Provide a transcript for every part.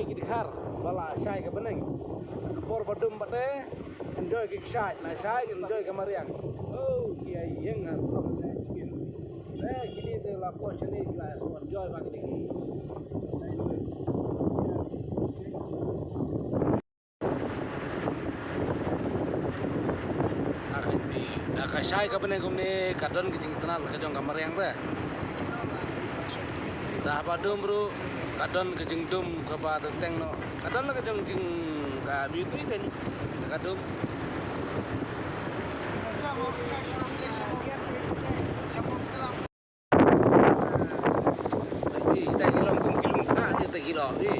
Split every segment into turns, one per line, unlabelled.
gidikhar bala syai ke bening por badum bate enjoy ke syai na syai enjoy ke mariang oh iya yang harus gini tu la portion ni la enjoy bagi ni syai ke bening kumni kadon ke jing tenal ke jong ke mariang tu dah badum bro kadon ke jing dum ke ba teng no kadon ke jong jing ka beauty ten kadum kita kilom tak je tak kilo ni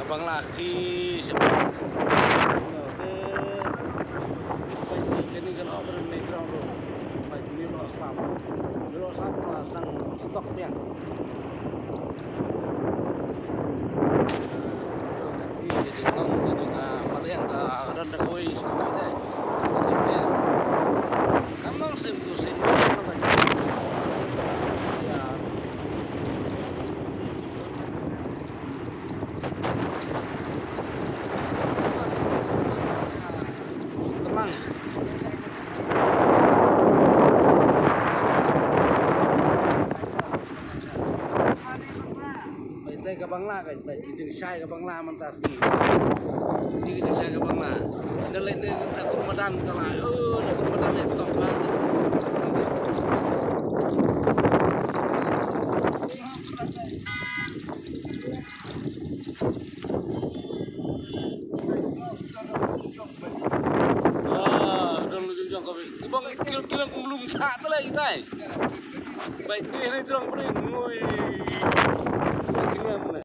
abang lah di sebelah ini kalau bermain baik ini lo selam pasang stok yang ini jengkong juga mariang ke dan dekoi sekolah itu emang simpu ke Bangla kan, kita syai ke Bangla mentasi. Ini kita syai ke Bangla. Ada lain nak Ramadan kalau, nak Ramadan ni tof banget. Dong lu jong kau. Bang kilo belum tak tu lagi tay. Baik ni dorang beri.